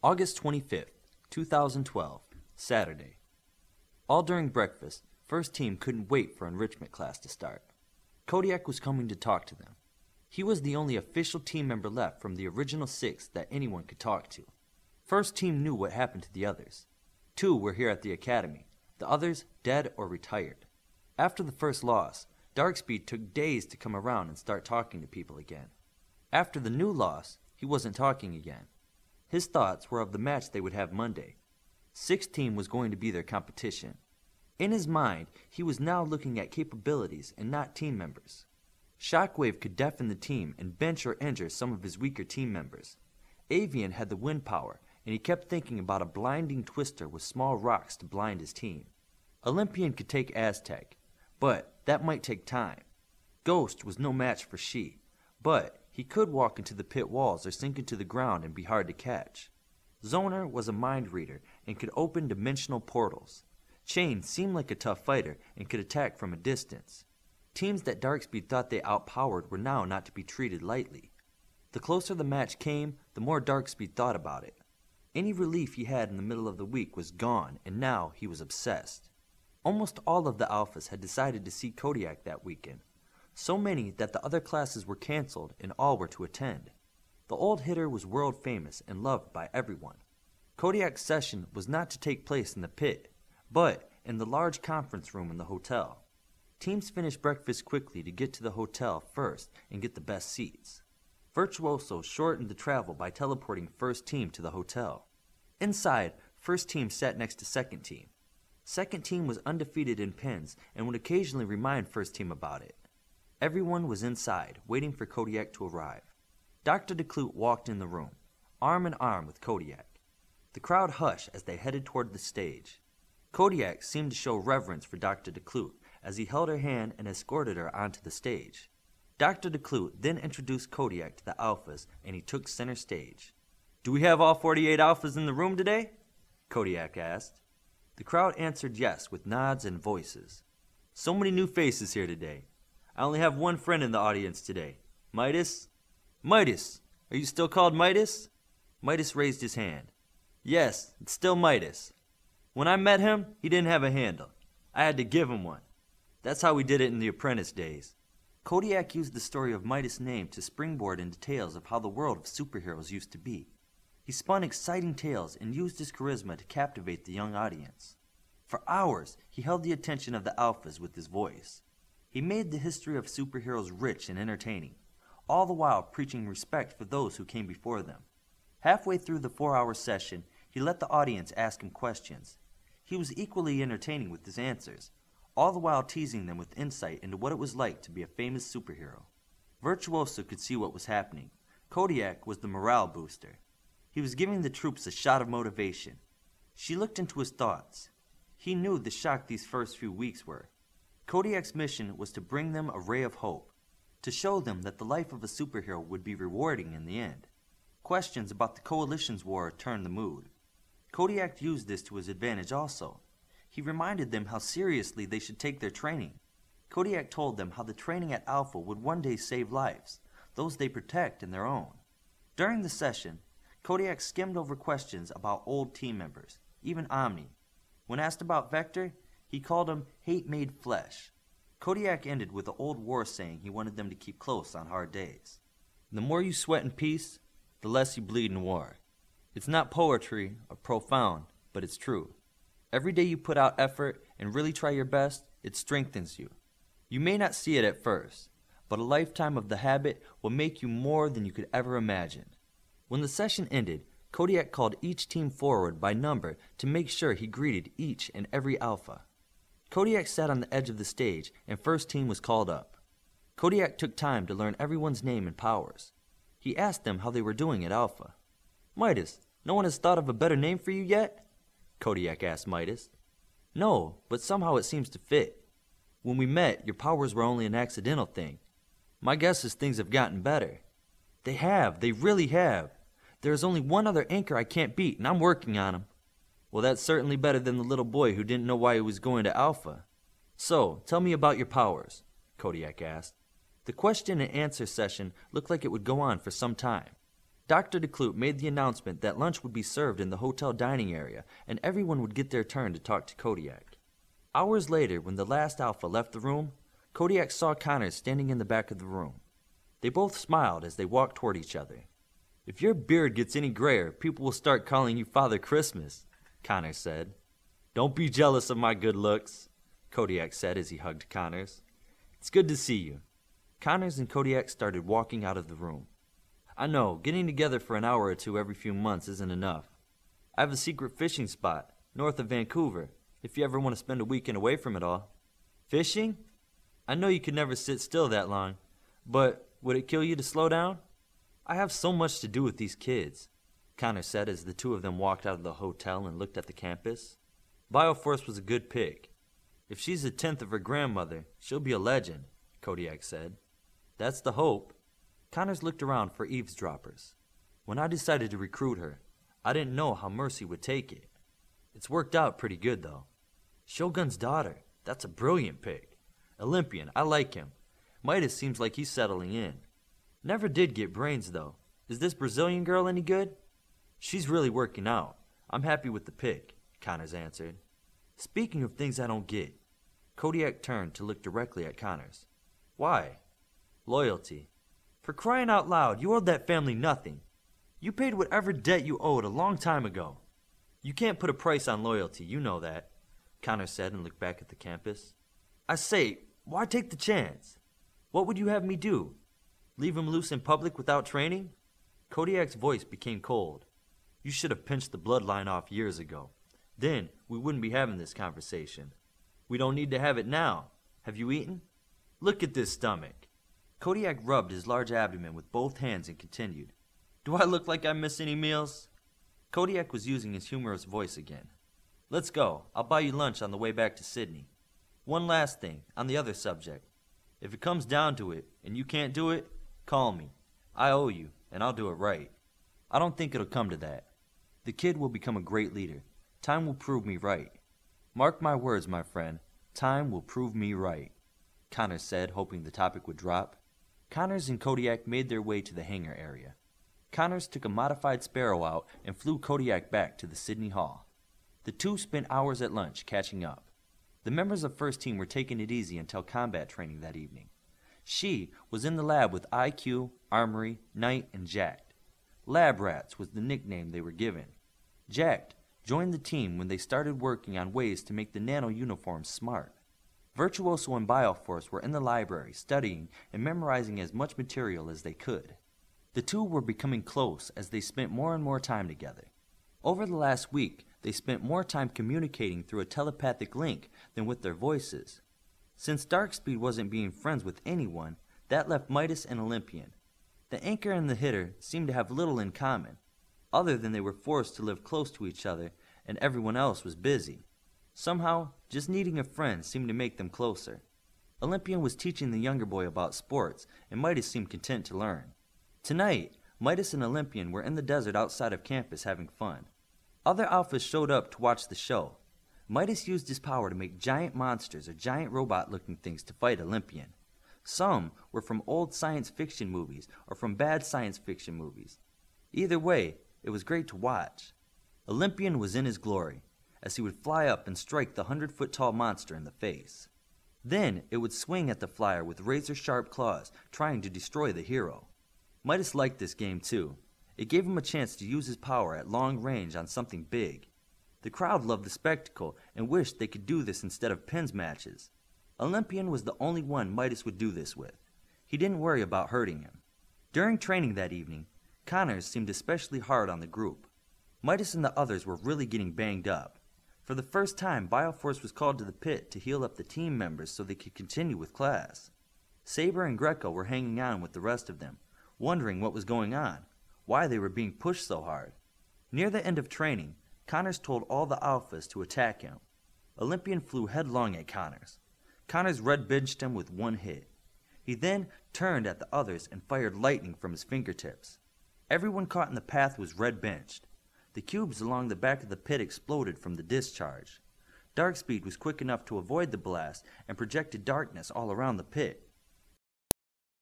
August 25th, 2012, Saturday. All during breakfast, first team couldn't wait for enrichment class to start. Kodiak was coming to talk to them. He was the only official team member left from the original 6 that anyone could talk to. First team knew what happened to the others. 2 were here at the academy, the others dead or retired. After the first loss, Darkspeed took days to come around and start talking to people again. After the new loss, he wasn't talking again. His thoughts were of the match they would have Monday. 6th team was going to be their competition. In his mind, he was now looking at capabilities and not team members. Shockwave could deafen the team and bench or injure some of his weaker team members. Avian had the wind power, and he kept thinking about a blinding twister with small rocks to blind his team. Olympian could take Aztec, but that might take time. Ghost was no match for She, but he could walk into the pit walls or sink into the ground and be hard to catch. Zoner was a mind reader and could open dimensional portals. Chain seemed like a tough fighter and could attack from a distance. Teams that Darkspeed thought they outpowered were now not to be treated lightly. The closer the match came, the more Darkspeed thought about it. Any relief he had in the middle of the week was gone, and now he was obsessed. Almost all of the alphas had decided to see Kodiak that weekend. So many that the other classes were canceled and all were to attend. The old hitter was world famous and loved by everyone. Kodiak's session was not to take place in the pit, but in the large conference room in the hotel. Teams finished breakfast quickly to get to the hotel first and get the best seats. Virtuoso shortened the travel by teleporting first team to the hotel. Inside, first team sat next to second team. Second team was undefeated in pins and would occasionally remind first team about it. Everyone was inside, waiting for Kodiak to arrive. Dr. DeClute walked in the room, arm in arm with Kodiak. The crowd hushed as they headed toward the stage. Kodiak seemed to show reverence for Dr. DeClute as he held her hand and escorted her onto the stage. Dr. DeClute then introduced Kodiak to the alphas, and he took center stage. "Do we have all 48 alphas in the room today?" Kodiak asked. The crowd answered yes with nods and voices. "So many new faces here today. I only have one friend in the audience today. Midas?" "Midas! Are you still called Midas?" Midas raised his hand. "Yes, it's still Midas. When I met him, he didn't have a handle. I had to give him one. That's how we did it in the apprentice days." Kodiak used the story of Midas' name to springboard into tales of how the world of superheroes used to be. He spun exciting tales and used his charisma to captivate the young audience. For hours, he held the attention of the alphas with his voice. He made the history of superheroes rich and entertaining, all the while preaching respect for those who came before them. Halfway through the 4-hour session, he let the audience ask him questions. He was equally entertaining with his answers, all the while teasing them with insight into what it was like to be a famous superhero. Virtuoso could see what was happening. Kodiak was the morale booster. He was giving the troops a shot of motivation. She looked into his thoughts. He knew the shock these first few weeks were. Kodiak's mission was to bring them a ray of hope, to show them that the life of a superhero would be rewarding in the end. Questions about the Coalition's war turned the mood. Kodiak used this to his advantage also. He reminded them how seriously they should take their training. Kodiak told them how the training at Alpha would one day save lives, those they protect and their own. During the session, Kodiak skimmed over questions about old team members, even Omni. When asked about Vector, he called him hate made flesh. Kodiak ended with the old war saying he wanted them to keep close on hard days. "The more you sweat in peace, the less you bleed in war." It's not poetry or profound, but it's true. Every day you put out effort and really try your best, it strengthens you. You may not see it at first, but a lifetime of the habit will make you more than you could ever imagine. When the session ended, Kodiak called each team forward by number to make sure he greeted each and every alpha. Kodiak sat on the edge of the stage and first team was called up. Kodiak took time to learn everyone's name and powers. He asked them how they were doing at Alpha. "Midas, no one has thought of a better name for you yet?" Kodiak asked Midas. "No, but somehow it seems to fit. When we met, your powers were only an accidental thing. My guess is things have gotten better." They really have. There is only one other anchor I can't beat, and I'm working on him." "Well, that's certainly better than the little boy who didn't know why he was going to Alpha. So, tell me about your powers," Kodiak asked. The question and answer session looked like it would go on for some time. Dr. DeClute made the announcement that lunch would be served in the hotel dining area and everyone would get their turn to talk to Kodiak. Hours later, when the last alpha left the room, Kodiak saw Connors standing in the back of the room. They both smiled as they walked toward each other. "If your beard gets any grayer, people will start calling you Father Christmas," Connors said. "Don't be jealous of my good looks," Kodiak said as he hugged Connors. "It's good to see you." Connors and Kodiak started walking out of the room. "I know, getting together for an hour or two every few months isn't enough. I have a secret fishing spot, north of Vancouver, if you ever want to spend a weekend away from it all." "Fishing? I know you could never sit still that long, but would it kill you to slow down?" "I have so much to do with these kids," Connors said as the two of them walked out of the hotel and looked at the campus. "Bioforce was a good pick. If she's a tenth of her grandmother, she'll be a legend," Kodiak said. "That's the hope." Connors looked around for eavesdroppers. "When I decided to recruit her, I didn't know how Mercy would take it. It's worked out pretty good, though. Shogun's daughter, that's a brilliant pick. Olympian, I like him. Midas seems like he's settling in. Never did get brains, though. Is this Brazilian girl any good?" "She's really working out. I'm happy with the pick," Connors answered. "Speaking of things I don't get," Kodiak turned to look directly at Connors. "Why?" "Loyalty. For crying out loud, you owed that family nothing. You paid whatever debt you owed a long time ago. You can't put a price on loyalty, you know that," Connors said and looked back at the campus. "I say, why take the chance? What would you have me do? Leave him loose in public without training?" Kodiak's voice became cold. "You should have pinched the bloodline off years ago. Then we wouldn't be having this conversation. We don't need to have it now. Have you eaten? Look at this stomach." Kodiak rubbed his large abdomen with both hands and continued, "Do I look like I miss any meals?" Kodiak was using his humorous voice again. "Let's go. I'll buy you lunch on the way back to Sydney. One last thing, on the other subject. If it comes down to it, and you can't do it, call me. I owe you, and I'll do it right. I don't think it'll come to that. The kid will become a great leader. Time will prove me right. Mark my words, my friend. Time will prove me right," Connors said, hoping the topic would drop. Connors and Kodiak made their way to the hangar area. Connors took a modified Sparrow out and flew Kodiak back to the Sydney Hall. The two spent hours at lunch catching up. The members of First Team were taking it easy until combat training that evening. She was in the lab with IQ, Armory, Knight, and Jacked. Lab Rats was the nickname they were given. Jacked joined the team when they started working on ways to make the nano uniforms smart. Virtuoso and Bioforce were in the library studying and memorizing as much material as they could. The two were becoming close as they spent more and more time together. Over the last week, they spent more time communicating through a telepathic link than with their voices. Since Darkspeed wasn't being friends with anyone, that left Midas and Olympian. The anchor and the hitter seemed to have little in common, other than they were forced to live close to each other and everyone else was busy. Somehow, just needing a friend seemed to make them closer. Olympian was teaching the younger boy about sports, and Midas seemed content to learn. Tonight, Midas and Olympian were in the desert outside of campus having fun. Other alphas showed up to watch the show. Midas used his power to make giant monsters or giant robot-looking things to fight Olympian. Some were from old science fiction movies or from bad science fiction movies. Either way, it was great to watch. Olympian was in his glory, as he would fly up and strike the 100-foot-tall monster in the face. Then it would swing at the flyer with razor-sharp claws, trying to destroy the hero. Midas liked this game too. It gave him a chance to use his power at long range on something big. The crowd loved the spectacle and wished they could do this instead of pins matches. Olympian was the only one Midas would do this with. He didn't worry about hurting him. During training that evening, Connors seemed especially hard on the group. Midas and the others were really getting banged up. For the first time, Bioforce was called to the pit to heal up the team members so they could continue with class. Saber and Greco were hanging on with the rest of them, wondering what was going on, why they were being pushed so hard. Near the end of training, Connors told all the alphas to attack him. Olympian flew headlong at Connors. Connors red-benched him with one hit. He then turned at the others and fired lightning from his fingertips. Everyone caught in the path was red-benched. The cubes along the back of the pit exploded from the discharge. Darkspeed was quick enough to avoid the blast and projected darkness all around the pit.